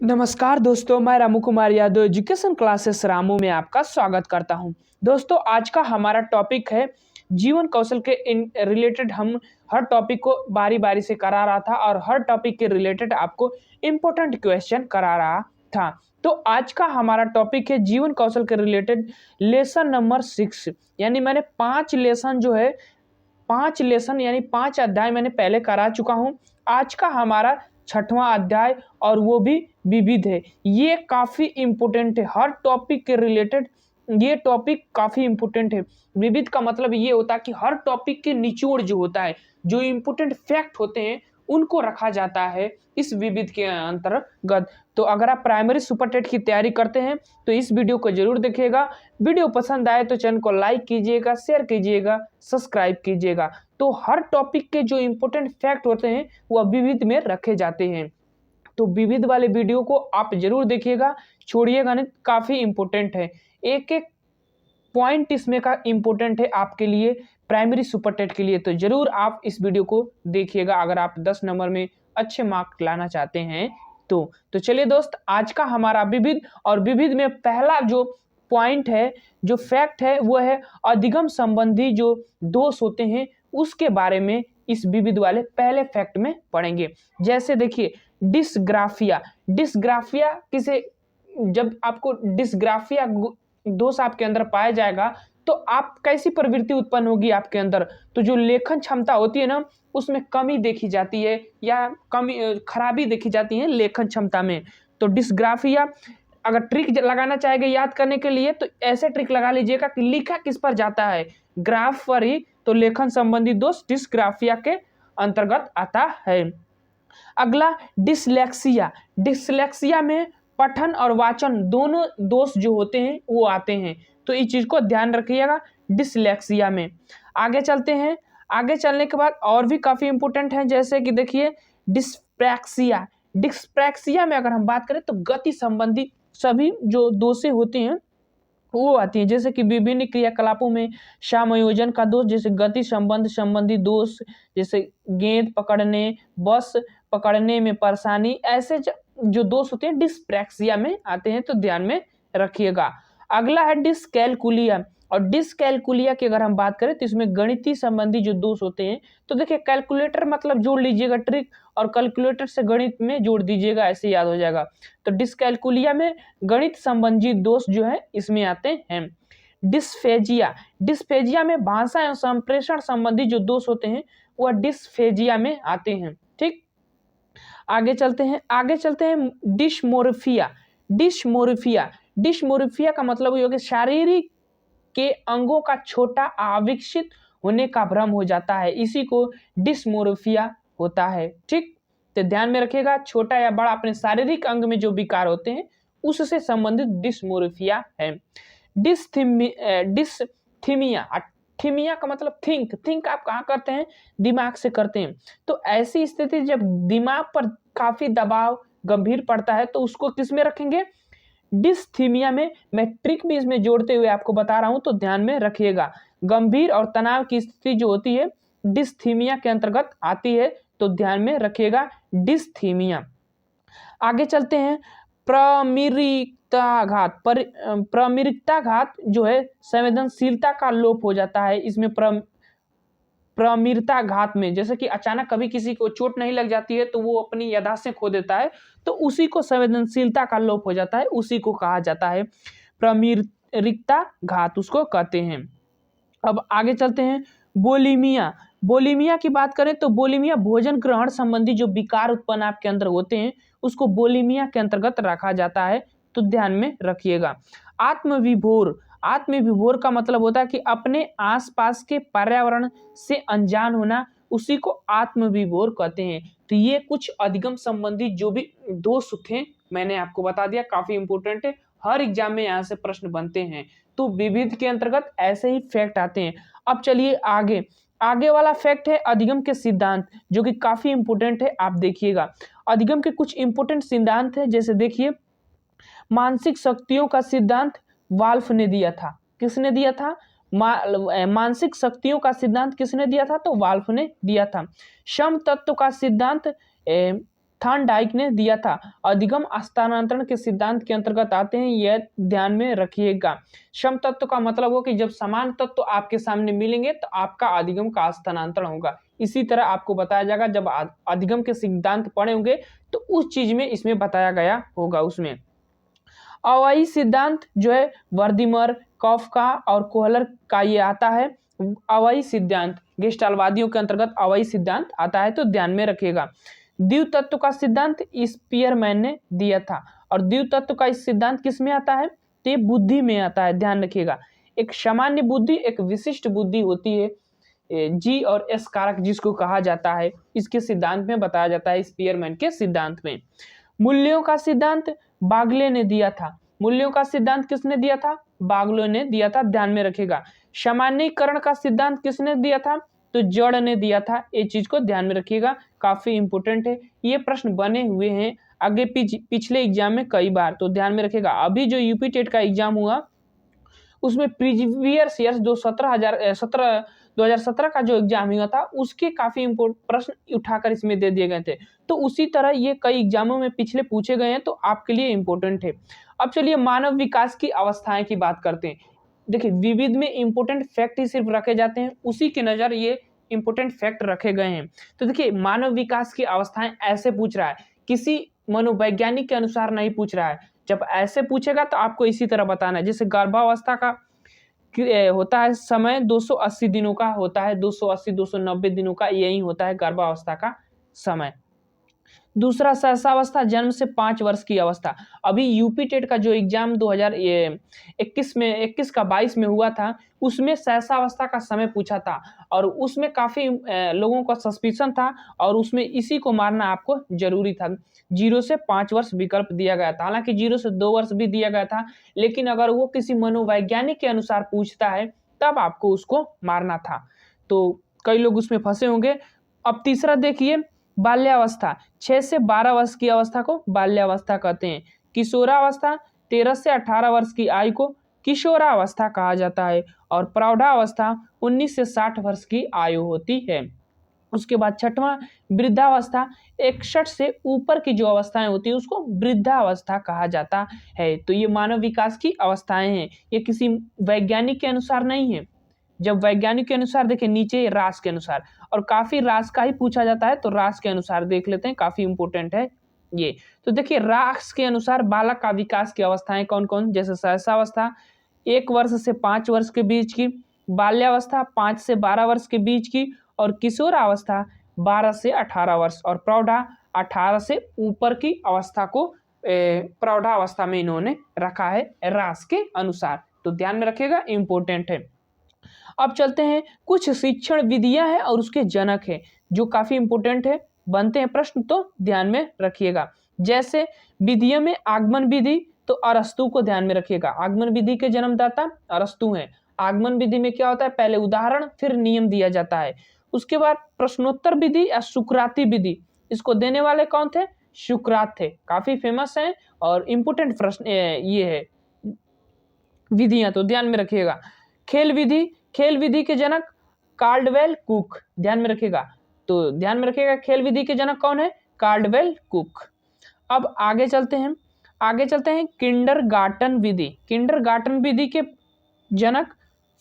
नमस्कार दोस्तों, मैं रामू कुमार यादव एजुकेशन क्लासेस रामू में आपका स्वागत करता हूं। दोस्तों, आज का हमारा टॉपिक है जीवन कौशल के रिलेटेड। हम हर टॉपिक को बारी बारी से करा रहा था और हर टॉपिक के रिलेटेड आपको इम्पोर्टेंट क्वेश्चन करा रहा था। तो आज का हमारा टॉपिक है जीवन कौशल के रिलेटेड लेसन नंबर 6। यानी मैंने 5 लेसन जो है 5 लेसन यानी 5 अध्याय मैंने पहले करा चुका हूं। आज का हमारा 6वां अध्याय और वो भी विविध है। ये काफ़ी इम्पोर्टेंट है हर टॉपिक के रिलेटेड। ये टॉपिक काफ़ी इम्पोर्टेंट है। विविध का मतलब ये होता है कि हर टॉपिक के निचोड़ जो होता है, जो इम्पोर्टेंट फैक्ट होते हैं, उनको रखा जाता है इस विविध के अंतर्गत। तो अगर आप प्राइमरी सुपर टेट की तैयारी करते हैं तो इस वीडियो को जरूर देखिएगा। वीडियो पसंद आए तो चैनल को लाइक कीजिएगा, शेयर कीजिएगा, सब्सक्राइब कीजिएगा। तो हर टॉपिक के जो इम्पोर्टेंट फैक्ट होते हैं वह विविध में रखे जाते हैं। तो विविध वाले वीडियो को आप जरूर देखिएगा, छोड़िएगा नहीं, काफ़ी इम्पोर्टेंट है। एक एक पॉइंट इसमें का इम्पोर्टेंट है आपके लिए, प्राइमरी सुपर टेट के लिए। तो जरूर आप इस वीडियो को देखिएगा अगर आप 10 नंबर में अच्छे मार्क लाना चाहते हैं तो चलिए दोस्त, आज का हमारा विविध और विविध में पहला जो पॉइंट है, जो फैक्ट है, वो है अधिगम संबंधी जो दोष होते हैं उसके बारे में इस विविध वाले पहले फैक्ट में पढ़ेंगे। जैसे देखिए, डिस्ग्राफिया। डिस्ग्राफिया किसे, जब आपको डिस्ग्राफिया दोष आपके अंदर पाया जाएगा तो आप कैसी प्रवृत्ति उत्पन्न होगी आपके अंदर, तो जो लेखन क्षमता होती है ना, उसमें कमी देखी जाती है या कमी खराबी देखी जाती है लेखन क्षमता में। तो डिस्ग्राफिया, अगर ट्रिक लगाना चाहेंगे याद करने के लिए तो ऐसे ट्रिक लगा लीजिएगा कि लिखा किस पर जाता है, ग्राफ पर ही, तो लेखन संबंधी दोष डिस्ग्राफिया के अंतर्गत आता है। अगला डिसलेक्सिया। डिसलेक्सिया में पठन और वाचन दोनों दोष जो होते हैं वो आते हैं, तो इस चीज को ध्यान रखिएगा डिसलेक्सिया में। आगे चलते हैं, आगे चलने के बाद और भी काफी इंपॉर्टेंट है, जैसे कि देखिए डिस्प्रैक्सिया। डिस्प्रैक्सिया में अगर हम बात करें तो गति संबंधी सभी जो दोषें होती हैं वो आती है, जैसे कि विभिन्न क्रियाकलापों में समायोजन का दोष, जैसे गति संबंध संबंधी दोष, जैसे गेंद पकड़ने, बस पकड़ने में परेशानी, ऐसे जो दोष होते हैं डिस्प्रैक्सिया में आते हैं, तो ध्यान में रखिएगा। अगला है डिसकैलकुलिया। और डिसकैलकुलिया की अगर हम बात करें तो इसमें गणितीय संबंधी जो दोष होते हैं, तो देखिए कैलकुलेटर मतलब जोड़ लीजिएगा ट्रिक, और कैलकुलेटर से गणित में जोड़ दीजिएगा, ऐसे याद हो जाएगा। तो डिसकैलकुलिया में गणित संबंधी दोष जो है इसमें आते हैं। डिस्फेजिया। डिस्फेजिया में भाषा एवं संप्रेषण संबंधी जो दोष होते हैं वह डिस्फेजिया में आते हैं। ठीक, आगे चलते हैं, डिस्मोर्फिया। डिस्मोर्फिया, डिस्मोर्फिया का मतलब ये हो कि शारीरिक के अंगों का छोटा अविकसित होने का भ्रम हो जाता है, इसी को डिस्मोर्फिया होता है। ठीक, तो ध्यान में रखिएगा, छोटा या बड़ा अपने शारीरिक अंग में जो विकार होते हैं उससे संबंधित डिस्मोर्फिया है। डिस्थीमिया। थीमिया का मतलब थिंक आप कहाँ करते हैं, दिमाग से करते हैं। तो ऐसी स्थिति जब दिमाग पर काफी दबाव गंभीर पड़ता है तो उसको किस में रखेंगे, डिस्थीमिया में। मैं ट्रिक भी इसमें जोड़ते हुए आपको बता रहा हूं, तो ध्यान में रखिएगा। गंभीर और तनाव की स्थिति जो होती है डिस्थीमिया के अंतर्गत आती है, तो ध्यान में रखिएगा डिस्थीमिया। आगे चलते हैं, प्रमिरिक्ताघात। प्रमिरिक्ताघात जो है संवेदनशीलता का लोप हो जाता है इसमें। प्रमिरताघात में जैसे कि अचानक कभी किसी को चोट नहीं लग जाती है तो वो अपनी याददाश्तें खो देता है, तो उसी को संवेदनशीलता का लोप हो जाता है, उसी को कहा जाता है प्रमिरिक्ताघात, उसको कहते हैं। अब आगे चलते हैं, बोलीमिया। बोलीमिया की बात करें तो बोलीमिया भोजन ग्रहण संबंधी जो विकार उत्पन्न आपके अंदर होते हैं उसको बोलीमिया के अंतर्गत रखा जाता है, तो ध्यान में रखिएगा। आत्मविभोर। आत्मविभोर का मतलब होता है कि अपने आसपास के पर्यावरण से अनजान होना, उसी को आत्मविभोर कहते हैं। तो ये कुछ अधिगम संबंधी जो भी दोष थे मैंने आपको बता दिया, काफी इंपोर्टेंट है, हर एग्जाम में यहाँ से प्रश्न बनते हैं। तो विविध के अंतर्गत ऐसे ही फैक्ट आते हैं। अब चलिए आगे वाला फैक्ट है अधिगम के सिद्धांत, जो कि काफी इंपोर्टेंट है, आप देखिएगा। अधिगम के कुछ इंपोर्टेंट सिद्धांत है, जैसे देखिए मानसिक शक्तियों का सिद्धांत वाल्फ ने दिया था। किसने दिया था, मानसिक शक्तियों का सिद्धांत किसने दिया था, तो वाल्फ ने दिया था। सम तत्व का सिद्धांत थॉर्नडाइक ने दिया था। अधिगम स्थानांतरण के सिद्धांत के अंतर्गत आते हैं, यह ध्यान में रखिएगा। समतत्व का मतलब हो कि जब समान तत्व आपके सामने मिलेंगे तो आपका अधिगम का स्थानांतरण होगा। इसी तरह आपको बताया जाएगा, जब अधिगम के सिद्धांत पढ़े होंगे तो उस चीज में इसमें बताया गया होगा। उसमें अवयवी सिद्धांत जो है वर्दीमर, कॉफका और कोहलर का ये आता है। अवयवी सिद्धांत गेस्टाल्टवादियों के अंतर्गत अवयवी सिद्धांत आता है, तो ध्यान में रखिएगा। द्वितत्व का सिद्धांत स्पीयरमैन ने दिया था। और द्वितत्व का इस सिद्धांत किस में आता है? तो ये बुद्धि में आता है, ध्यान रखिएगा। एक सामान्य बुद्धि, एक विशिष्ट बुद्धि होती है, जी और एस कारक जिसको कहा जाता है, इसके सिद्धांत में बताया जाता है, स्पीयरमैन के सिद्धांत में। मूल्यों का सिद्धांत बागले ने दिया था। मूल्यों का सिद्धांत किसने दिया था? बागले ने दिया था, ध्यान में रखिएगा। सामान्यीकरण का सिद्धांत किसने दिया था? तो जड़ ने दिया था। ये चीज को ध्यान में रखिएगा, काफी इंपोर्टेंट है। ये प्रश्न बने हुए हैं आगे पिछले एग्जाम में कई बार, तो ध्यान में रखिएगा। अभी जो यूपी टेट का एग्जाम हुआ उसमें प्रीवियस ईयर्स 2017 का जो एग्जाम हुआ था उसके काफी प्रश्न उठाकर इसमें दे दिए गए थे। तो उसी तरह ये कई एग्जामों में पिछले पूछे गए हैं, तो आपके लिए इंपॉर्टेंट है। अब चलिए मानव विकास की अवस्थाएं की बात करते हैं। देखिए, विविध में इंपॉर्टेंट फैक्ट ही सिर्फ रखे जाते हैं, उसी के नजर ये इंपॉर्टेंट फैक्ट रखे गए हैं। तो देखिए, मानव विकास की अवस्थाएं ऐसे पूछ रहा है, किसी मनोवैज्ञानिक के अनुसार नहीं पूछ रहा है। जब ऐसे पूछेगा तो आपको इसी तरह बताना है। जैसे गर्भावस्था का होता है समय 280 दिनों का होता है, 280-290 दिनों का यही होता है गर्भावस्था का समय। दूसरा सहसावस्था, जन्म से 5 वर्ष की अवस्था। अभी यूपी टेट का जो एग्जाम 2021 का 22 में हुआ था, उसमें सहसावस्था का समय पूछा था और उसमें काफी लोगों का सस्पिशन था और उसमें इसी को मारना आपको जरूरी था। 0 से 5 वर्ष विकल्प दिया गया था, हालांकि 0 से 2 वर्ष भी दिया गया था, लेकिन अगर वो किसी मनोवैज्ञानिक के अनुसार पूछता है तब आपको उसको मारना था। तो कई लोग उसमें फंसे होंगे। अब तीसरा देखिए, बाल्यावस्था, 6 से 12 वर्ष की अवस्था को बाल्यावस्था कहते हैं। किशोरावस्था, 13 से 18 वर्ष की आयु को किशोरावस्था कहा जाता है। और प्रौढ़ावस्था 19 से 60 वर्ष की आयु होती है। उसके बाद छठवां, वृद्धावस्था, 61 से ऊपर की जो अवस्थाएं होती है उसको वृद्धावस्था कहा जाता है। तो ये मानव विकास की अवस्थाएं हैं, ये किसी वैज्ञानिक के अनुसार नहीं है। जब वैज्ञानिक के अनुसार देखिए नीचे रास के अनुसार, और काफी रास का ही पूछा जाता है, तो रास के अनुसार देख लेते हैं, काफी इंपोर्टेंट है ये। तो देखिए, रास के अनुसार बालक का विकास की अवस्थाएं कौन कौन? जैसे सहसावस्था 1 वर्ष से 5 वर्ष के बीच की, बाल्यावस्था 5 से 12 वर्ष के बीच की, और किशोरावस्था 12 से 18 वर्ष, और प्रौढ़ा 18 से ऊपर की अवस्था को प्रौढ़ावस्था में इन्होंने रखा है रास के अनुसार। तो ध्यान में रखिएगा, इंपोर्टेंट है। अब चलते हैं, कुछ शिक्षण विधियां हैं और उसके जनक है जो काफी इंपोर्टेंट है, बनते हैं प्रश्न, तो ध्यान में रखिएगा। जैसे विधियों में आगमन विधि, तो अरस्तु को ध्यान में रखिएगा। आगमन विधि के जन्मदाता अरस्तु हैं। आगमन विधि में क्या होता है? पहले उदाहरण फिर नियम दिया जाता है। उसके बाद प्रश्नोत्तर विधि या सुकराती विधि, इसको देने वाले कौन थे? सुकरात थे, काफी फेमस हैं और इंपोर्टेंट प्रश्न ये है विधियां, तो ध्यान में रखिएगा। खेल विधि, खेल विधि के जनक कार्डवेल कुक, ध्यान में रखिएगा। तो ध्यान में रखिएगा, खेल विधि के जनक कौन है? Caudwell cook. अब आगे चलते हैं, किंडरगार्टन विधि। किंडरगार्टन विधि के जनक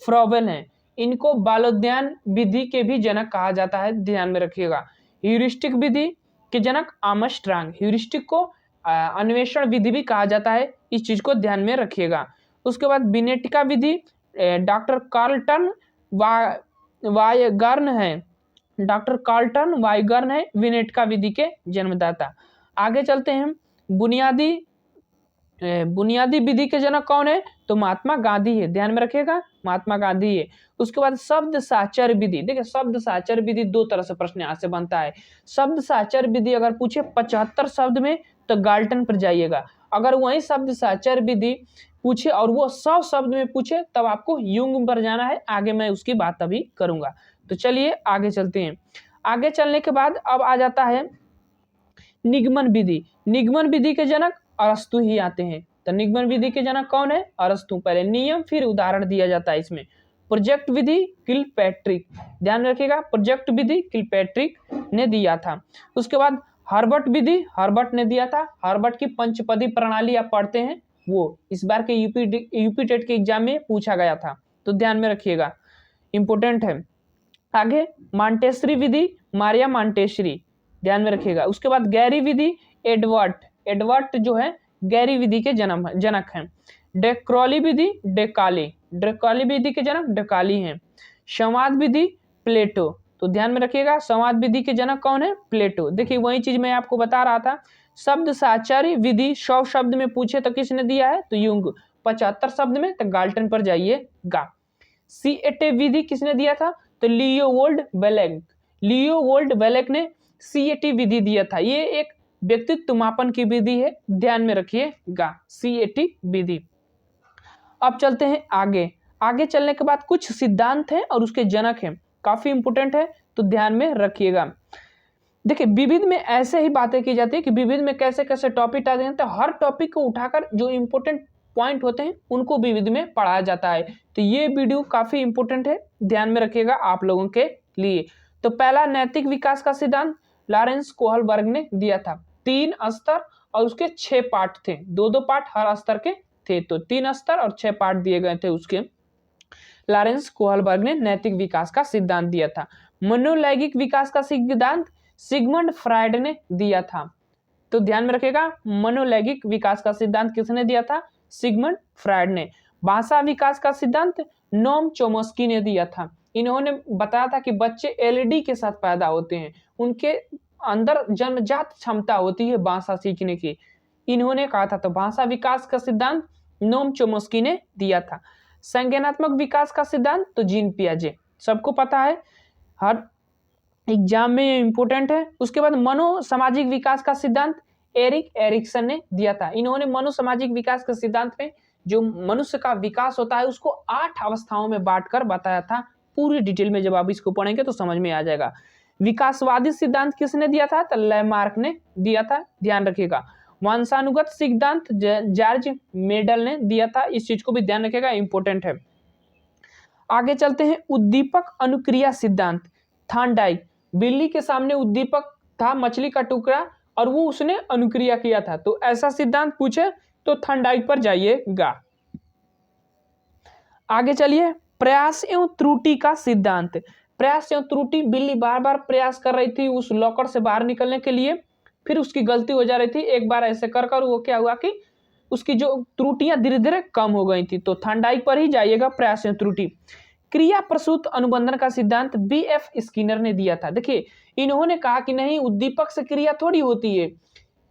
फ्रॉवेल हैं। इनको बालोद्यान विधि के भी जनक कहा जाता है, ध्यान में रखिएगा। ह्यूरिस्टिक विधि के जनक आर्मस्ट्रांग। ह्यूरिस्टिक को अन्वेषण विधि भी कहा जाता है, इस चीज को ध्यान में रखिएगा। उसके बाद बिनेटिका विधि, डॉक्टर कार्लटन वायगर्न है। डॉक्टर कार्लटन वायगर्न है विनेटिका विधि के जन्मदाता। आगे चलते हैं, बुनियादी विधि के जनक कौन है? तो महात्मा गांधी है, ध्यान में रखिएगा, महात्मा गांधी है। उसके बाद शब्द साचर विधि। देखिए, शब्द साचर विधि 2 तरह से प्रश्न यहाँ से बनता है। शब्द साचर विधि अगर पूछे 75 शब्द में तो गाल्टन पर जाइएगा। अगर वही शब्द साचर विधि पूछे और वो 100 शब्द में पूछे तब आपको युंग पर जाना है। आगे मैं उसकी बात अभी करूंगा। तो चलिए आगे चलते हैं। आगे चलने के बाद अब आ जाता है निगमन विधि। निगमन विधि के जनक अरस्तु ही आते हैं। तो निगमन विधि के जनक कौन है? अरस्तु। पहले नियम फिर उदाहरण दिया जाता है इसमें। प्रोजेक्ट विधि किलपैट्रिक, ध्यान रखिएगा, प्रोजेक्ट विधि किलपैट्रिक ने दिया था। उसके बाद हर्बर्ट विधि हर्बर्ट ने दिया था। हर्बर्ट की पंचपदी प्रणाली आप पढ़ते हैं, वो इस बार के यूपी टेट के एग्जाम में पूछा गया था, तो ध्यान में रखिएगा, इंपोर्टेंट है। आगे मांटेसरी विधि मारिया मांटेसरी, ध्यान में रखिएगा। उसके बाद गैरी विधि एडवर्ट जो है गैरी विधि के जनक हैं। डेक्रॉली विधि डेकाली विधि के जनक डेकाली हैं। संवाद विधि प्लेटो, तो ध्यान में रखिएगा संवाद विधि के जनक कौन है, प्लेटो। देखिए वही चीज मैं आपको बता रहा था, शब्द साचारी विधि 100 शब्द में पूछे तो किसने दिया है, तो युंग। 75 शब्द में तो गाल्टन पर जाइएगा। सीएटे विधि किसने दिया था, तो लियोवोल्ड बेलेक ने सीएटी विधि दिया था। ये एक व्यक्तित्व मापन की विधि है, ध्यान में रखिएगा सीएटी विधि। अब चलते हैं आगे चलने के बाद कुछ सिद्धांत हैं और उसके जनक हैं, काफी इंपोर्टेंट है, तो ध्यान में रखिएगा। देखिए विविध में ऐसे ही बातें की जाती है कि विविध में कैसे कैसे टॉपिक आते हैं, तो हर टॉपिक को उठाकर जो इंपोर्टेंट पॉइंट होते हैं उनको विविध में पढ़ाया जाता है। तो ये वीडियो काफी इंपोर्टेंट है, ध्यान में रखिएगा आप लोगों के लिए। तो पहला नैतिक विकास का सिद्धांत लॉरेंस कोहलबर्ग ने दिया था। 3 स्तर और उसके 6 पार्ट थे, 2-2 पार्ट हर स्तर के थे, तो 3 स्तर और 6 पार्ट दिए गए थे उसके। लॉरेंस कोहलबर्ग ने नैतिक विकास का सिद्धांत दिया था। मनोलैंगिक विकास का सिद्धांत सिगमंड फ्रायड ने दिया था, तो ध्यान में रखिएगा मनोलैंगिक विकास का सिद्धांत किसने दिया था, सिगमंड फ्रायड ने। भाषा विकास का सिद्धांत नोम चोम्स्की ने दिया था। इन्होंने बताया था कि बच्चे एलईडी के साथ पैदा होते हैं, उनके अंदर जन्मजात क्षमता होती है भाषा सीखने की, इन्होंने कहा था। तो भाषा विकास का सिद्धांत नोम चोम्स्की ने दिया था। संज्ञानात्मक विकास का सिद्धांत तो जीन पियाजे, सबको पता है, हर एग्जाम में ये इंपोर्टेंट है। उसके बाद मनो सामाजिक विकास का सिद्धांत एरिक एरिक्सन ने दिया था। इन्होंने मनो सामाजिक विकास के सिद्धांत में जो मनुष्य का विकास होता है उसको 8 अवस्थाओं में बांटकर बताया था। पूरी डिटेल में जब आप इसको पढ़ेंगे तो समझ में आ जाएगा। विकासवादी सिद्धांत किसने दिया था, तो लैमार्क ने दिया था, ध्यान रखिएगा। वंशानुगत सिद्धांत जॉर्ज मेडल ने दिया था, इस चीज को भी ध्यान रखिएगा, इंपोर्टेंट है। आगे चलते हैं उद्दीपक अनुक्रिया सिद्धांत। थॉर्नडाइक, बिल्ली के सामने उद्दीपक था मछली का टुकड़ा और वो उसने अनुक्रिया किया था, तो ऐसा सिद्धांत पूछे तो थॉर्नडाइक पर जाइएगा। आगे चलिए प्रयास एवं त्रुटि का सिद्धांत। प्रयास एवं त्रुटि, बिल्ली बार बार प्रयास कर रही थी उस लॉकर से बाहर निकलने के लिए, फिर उसकी गलती हो जा रही थी, एक बार ऐसे कर कर वो क्या हुआ कि उसकी जो त्रुटियां धीरे धीरे कम हो गई थी, तो थॉर्नडाइक पर ही जाइएगा प्रयास एवं त्रुटि। क्रिया प्रसूत अनुबंधन का सिद्धांत बीएफ स्किनर ने दिया था। देखिए इन्होंने कहा कि नहीं उद्दीपक से क्रिया थोड़ी होती है,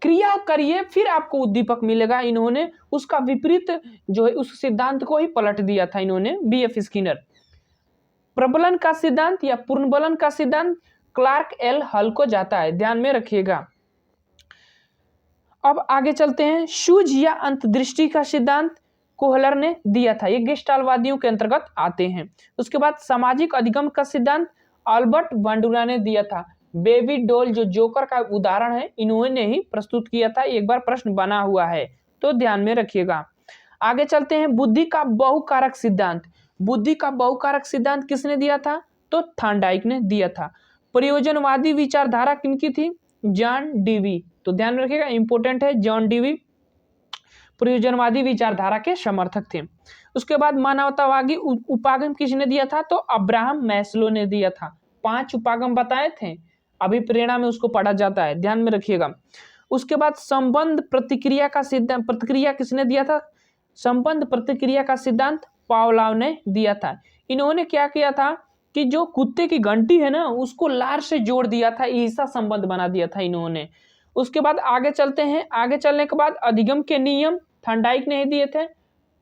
क्रिया करिए फिर आपको उद्दीपक मिलेगा। इन्होंने उसका विपरीत जो है उस सिद्धांत को ही पलट दिया था इन्होंने, बीएफ स्किनर। प्रबलन का सिद्धांत या पूर्णबलन का सिद्धांत क्लार्क एल हल को जाता है, ध्यान में रखिएगा। अब आगे चलते हैं सूझ या अंतर्दृष्टि का सिद्धांत कोहलर ने दिया था, ये गेस्टाल्टवादियों के अंतर्गत आते हैं। उसके बाद सामाजिक अधिगम का सिद्धांत अल्बर्ट बांडुरा ने दिया था। बेबी डॉल जो जोकर का उदाहरण है इन्होंने ही प्रस्तुत किया था, एक बार प्रश्न बना हुआ है, तो ध्यान में रखिएगा। आगे चलते हैं बुद्धि का बहुकारक सिद्धांत। बुद्धि का बहुकारक सिद्धांत किसने दिया था, तो थॉर्नडाइक ने दिया था। प्रयोजनवादी विचारधारा किनकी थी, जॉन डीवी, तो ध्यान में रखिएगा इंपोर्टेंट है, जॉन डीवी प्रयोजनवादी विचारधारा के समर्थक थे। उसके बाद मानवतावादी उपागम किसने दिया था, तो अब्राहम मैस्लो ने दिया था। 5 उपागम बताए थे, अभी प्रेरणा में उसको पढ़ा जाता है, ध्यान में रखिएगा। उसके बाद संबंध प्रतिक्रिया का सिद्धांत, प्रतिक्रिया किसने दिया था, संबंध प्रतिक्रिया का सिद्धांत पावलोव ने दिया था। इन्होंने क्या किया था कि जो कुत्ते की घंटी है ना उसको लार से जोड़ दिया था, ऐसा संबंध बना दिया था इन्होंने। उसके बाद आगे चलते हैं, आगे चलने के बाद अधिगम के नियम थॉर्नडाइक ने दिए थे।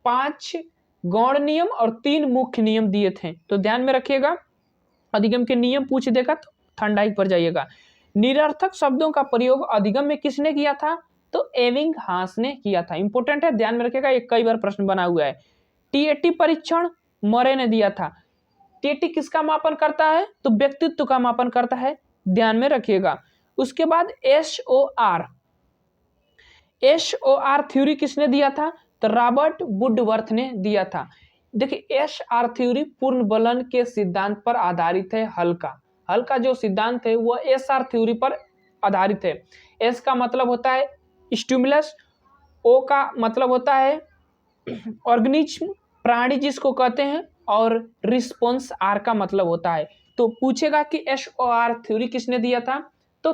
5 गौण नियम और 3 मुख्य नियम दिए थे, तो ध्यान में रखिएगा। अधिगम के नियम पूछ देगा तो थॉर्नडाइक पर जाइएगा। निरर्थक शब्दों का प्रयोग अधिगम में किसने किया था, तो एबिंगहास ने किया था, इंपोर्टेंट है, ध्यान में रखिएगा, ये कई बार प्रश्न बना हुआ है। टीएटी परीक्षण मरे ने दिया था। टीएटी किसका मापन करता है, तो व्यक्तित्व का मापन करता है, ध्यान में रखिएगा। उसके बाद एसओआर थ्योरी किसने दिया था, तो रॉबर्ट वुडवर्थ ने दिया था। देखिए एसआर थ्योरी पूर्ण बलन के सिद्धांत पर आधारित है। हल का जो सिद्धांत है वो एसआर थ्योरी पर आधारित है। एस का मतलब होता है स्टिमुलस, ओ का मतलब होता है ऑर्गेनिज्म, प्राणी जिसको कहते हैं, और रिस्पॉन्स आर का मतलब होता है। तो पूछेगा कि SOR थ्योरी किसने दिया था, तो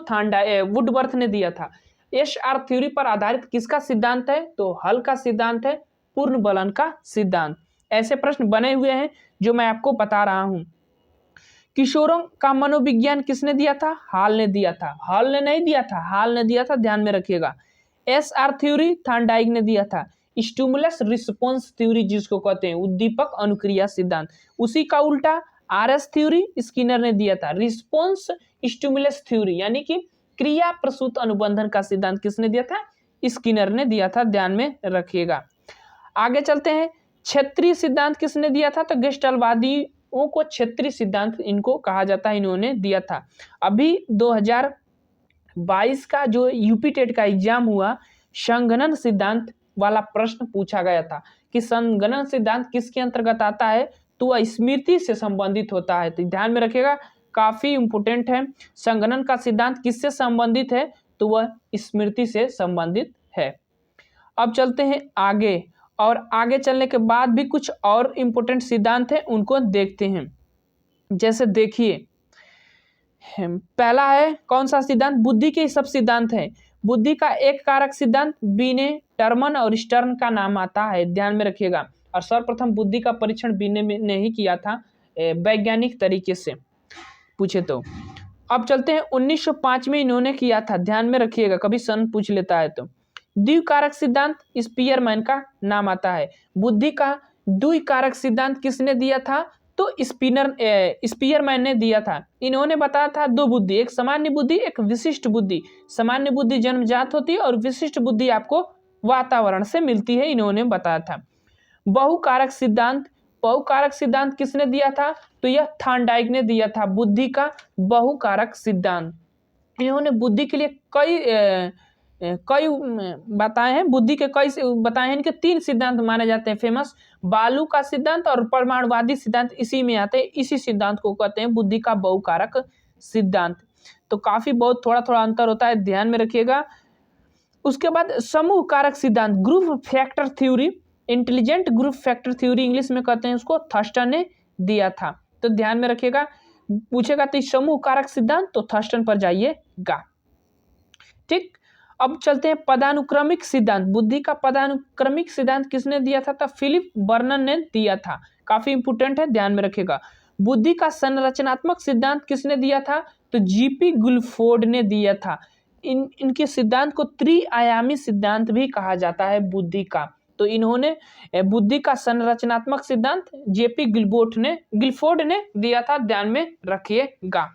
वुडवर्थ ने दिया था। SR थ्योरी पर आधारित किसका सिद्धांत है, तो हल का सिद्धांत है, पूर्ण बलन का सिद्धांत। ऐसे प्रश्न बने हुए हैं जो मैं आपको बता रहा हूं। किशोरों का मनोविज्ञान किसने दिया था, हॉल ने दिया था। हॉल ने नहीं दिया था, हॉल ने दिया था, ध्यान में रखिएगा। SR थ्योरी थॉर्नडाइक ने दिया था। स्टिमुलस रिस्पॉन्स थ्योरी जिसको कहते हैं, उद्दीपक अनुक्रिया सिद्धांत, उसी का उल्टा RS थ्योरी स्किनर ने दिया था। रिस्पॉन्स स्टिमुलस थ्योरी यानी कि क्रिया प्रसूत अनुबंधन का सिद्धांत किसने दिया था, स्किनर ने दिया था, ध्यान में रखिएगा। आगे चलते हैं। क्षेत्रीय सिद्धांत किसने दिया था, तो गेस्टलवादियों को क्षेत्रीय सिद्धांत इनको कहा जाता है, इन्होंने दिया था। अभी 2022 का जो यूपी टेट का एग्जाम हुआ, संगणन सिद्धांत वाला प्रश्न पूछा गया था कि संगणन सिद्धांत किसके अंतर्गत आता है, तो वह स्मृति से संबंधित होता है। तो ध्यान में रखिएगा, काफी इंपोर्टेंट है। संगणन का सिद्धांत किससे संबंधित है, तो वह स्मृति से संबंधित है। अब चलते हैं आगे, और आगे चलने के बाद भी कुछ और इंपोर्टेंट सिद्धांत है, उनको देखते हैं। जैसे देखिए, पहला है कौन सा सिद्धांत, बुद्धि के सब सिद्धांत है। बुद्धि का एक कारक सिद्धांत बीने, टर्मन और स्टर्न का नाम आता है, ध्यान में रखिएगा। और सर्वप्रथम बुद्धि का परीक्षण बीने ने ही किया था वैज्ञानिक तरीके से पूछे तो। अब चलते हैं 1905 में इन्होंने किया था, ध्यान में रखिएगा, कभी सन पूछ लेता है तो। द्विकारक सिद्धांत स्पीयरमैन का नाम आता है। बुद्धि का द्विकारक सिद्धांत किसने दिया था, तो स्पीयरमैन ने दिया था। इन्होंने बताया था दो बुद्धि, एक सामान्य बुद्धि, एक विशिष्ट बुद्धि। सामान्य बुद्धि जन्मजात होती है और विशिष्ट बुद्धि आपको वातावरण से मिलती है, इन्होंने बताया था। बहुकारक सिद्धांत किसने दिया था, तो यह थॉर्नडाइक ने दिया था, बुद्धि का बहुकारक सिद्धांत। इन्होंने बुद्धि के लिए कई बताए हैं, बुद्धि के कई बताए हैं। इनके 3 सिद्धांत माने जाते हैं फेमस, बालू का सिद्धांत और परमाणुवादी सिद्धांत इसी में आते हैं। इसी सिद्धांत को कहते हैं बुद्धि का बहुकारक सिद्धांत। तो काफी बहुत थोड़ा थोड़ा अंतर होता है, ध्यान में रखिएगा। उसके बाद समूह कारक सिद्धांत, group factor theory, intelligent group factor theory English में कहते हैं, उसको थर्स्टन ने दिया था। तो ध्यान में रखिएगा, पूछेगा तो समूह कारक सिद्धांत, तो थर्स्टन पर जाइएगा। ठीक, अब चलते हैं पदानुक्रमिक सिद्धांत। बुद्धि का पदानुक्रमिक सिद्धांत किसने दिया था, तो फिलिप बर्नन ने दिया था, काफी इंपोर्टेंट है, ध्यान में रखिएगा। बुद्धि का संरचनात्मक सिद्धांत किसने दिया था, तो जीपी गुल्फोर्ड ने दिया था। इनके सिद्धांत को त्रिआयामी सिद्धांत भी कहा जाता है बुद्धि का। तो इन्होंने बुद्धि का संरचनात्मक सिद्धांत जेपी गिलफोर्ड ने दिया था, ध्यान में रखिएगा।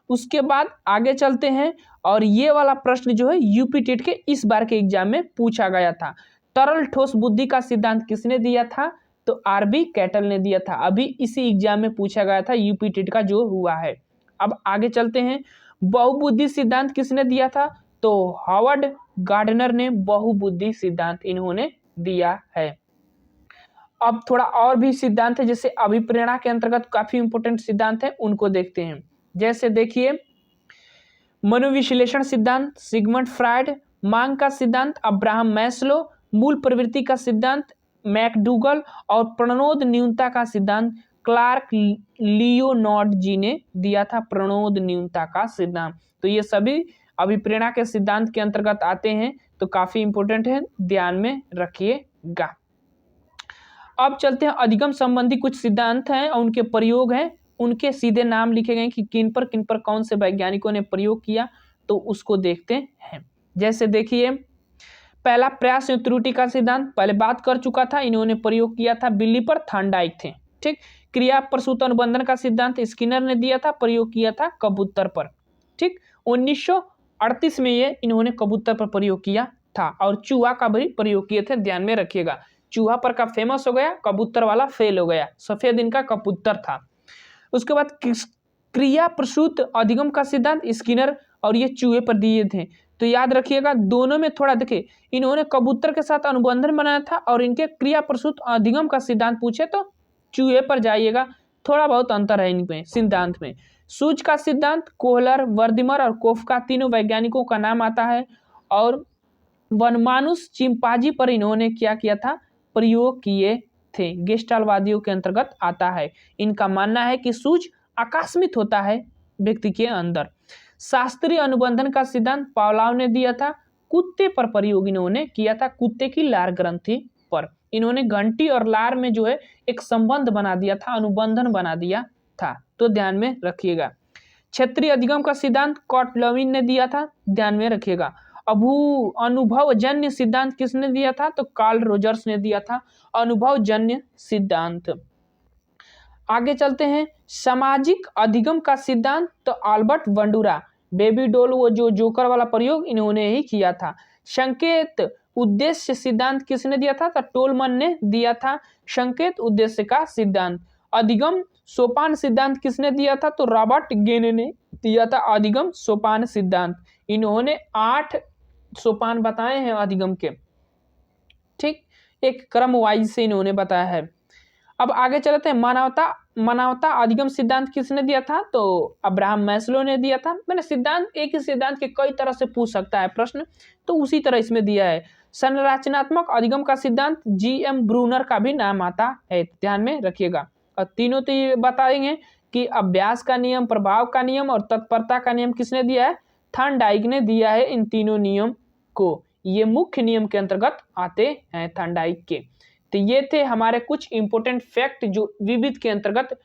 उसके बाद आगे चलते हैं, और ये वाला प्रश्न जो है यूपी टेट के इस बार के एग्जाम में पूछा गया था। तरल ठोस बुद्धि का सिद्धांत किसने दिया था, तो आरबी कैटल ने दिया था। अभी इसी एग्जाम में पूछा गया था यूपी टेट का जो हुआ है। अब आगे चलते हैं, बहुबुद्धि सिद्धांत किसने दिया था, तो हार्वर्ड गार्डनर ने बहुबुद्धि सिद्धांत इन्होंने दिया है। अब थोड़ा और भी सिद्धांत है, जैसे अभिप्रेरणा के अंतर्गत काफी इंपोर्टेंट सिद्धांत है, उनको देखते हैं। जैसे देखिए, मनोविश्लेषण सिद्धांत सिगमंड फ्रायड, मांग का सिद्धांत अब्राहम मैस्लो, मूल प्रवृत्ति का सिद्धांत मैकडूगल, और प्रणोद न्यूनता का सिद्धांत क्लार्क लियोनार्ड जी ने दिया था, प्रणोद न्यूनता का सिद्धांत। तो ये सभी अभिप्रेरणा के सिद्धांत के अंतर्गत आते हैं, तो काफी इंपोर्टेंट है, ध्यान में रखिएगा। अब चलते हैं अधिगम संबंधी कुछ सिद्धांत हैं और उनके प्रयोग हैं, उनके सीधे नाम लिखे गए कि किन पर कौन से वैज्ञानिकों ने प्रयोग किया, तो उसको देखते हैं। जैसे देखिए, पहला प्रयास एवं त्रुटि का सिद्धांत पहले बात कर चुका था, इन्होंने प्रयोग किया था बिल्ली पर, थॉर्नडाइक थे। ठीक, क्रिया प्रसूत अनुबंधन का सिद्धांत स्किनर ने दिया था, प्रयोग किया था कबूतर पर। ठीक, 1938 में ये इन्होंने कबूतर पर प्रयोग किया था, और चूहा का भी प्रयोग किए थे, ध्यान में रखिएगा। चूहा पर का फेमस हो गया, कबूतर वाला फेल हो गया, सफेद इनका कबूतर था। उसके बाद क्रिया प्रसूत अधिगम का सिद्धांत स्किनर, और ये चूहे पर दिए थे। तो याद रखिएगा, दोनों में थोड़ा देखिए, इन्होंने कबूतर के साथ अनुबंधन बनाया था, और इनके क्रिया प्रसूत अधिगम का सिद्धांत पूछे तो चूहे पर जाइएगा, थोड़ा बहुत अंतर है इनमें सिद्धांत में। सूज का सिद्धांत कोहलर, वर्दिमर और कोफका तीनों वैज्ञानिकों का नाम आता है और वनमानुष चिंपांजी पर इन्होंने क्या किया था, प्रयोग किए थे, गेस्टालवादियों के अंतर्गत आता है। इनका मानना है कि सूज आकस्मिक होता है व्यक्ति के अंदर। शास्त्रीय अनुबंधन का सिद्धांत पावलोव ने दिया था, कुत्ते पर प्रयोग इन्होंने किया था, कुत्ते की लार ग्रंथि पर इन्होंने घंटी और लार में जो है एक संबंध बना दिया था, अनुबंधन बना दिया था, तो ध्यान में रखिएगा। क्षेत्रीय अधिगम का सिद्धांत कॉटलविन ने दिया था, ध्यान में रखिएगा। अनुभवजन्य सिद्धांत किसने दिया था, तो कार्ल रोजर्स ने दिया था अनुभवजन्य सिद्धांत। आगे चलते हैं, सामाजिक अधिगम का सिद्धांत तो अल्बर्ट बंडूरा, बेबी डॉल वो जो जोकर वाला प्रयोग इन्होंने ही किया था। संकेत उद्देश्य सिद्धांत किसने दिया था, तो टोलमन ने दिया था संकेत उद्देश्य का सिद्धांत। अधिगम सोपान सिद्धांत किसने दिया था, तो रॉबर्ट गेने ने दिया था अधिगम सोपान सिद्धांत। इन्होंने 8 सोपान बताए हैं अधिगम के, ठीक, एक क्रम वाइज से इन्होंने बताया है। अब आगे चलते हैं, मानवता अधिगम सिद्धांत किसने दिया था, तो अब्राहम मैस्लो ने दिया था। मैंने सिद्धांत, एक ही सिद्धांत के कई तरह से पूछ सकता है प्रश्न, तो उसी तरह इसमें दिया है। संरचनात्मक अधिगम का सिद्धांत GM ब्रूनर का भी नाम आता है, ध्यान में रखिएगा। और तीनों तो ये बताएंगे कि अभ्यास का नियम, प्रभाव का नियम और तत्परता का नियम किसने दिया है, थॉर्नडाइक ने दिया है इन तीनों नियम को। ये मुख्य नियम के अंतर्गत आते हैं थॉर्नडाइक के। तो ये थे हमारे कुछ इंपॉर्टेंट फैक्ट जो विविध के अंतर्गत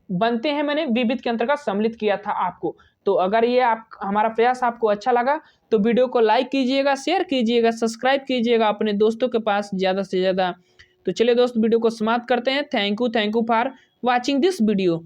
बनते हैं, मैंने विविध के अंतर्गत सम्मिलित किया था आपको। तो अगर ये हमारा प्रयास आपको अच्छा लगा तो वीडियो को लाइक कीजिएगा, शेयर कीजिएगा, सब्सक्राइब कीजिएगा अपने दोस्तों के पास ज़्यादा से ज़्यादा। तो चलिए दोस्त, वीडियो को समाप्त करते हैं। Thank you for watching this video.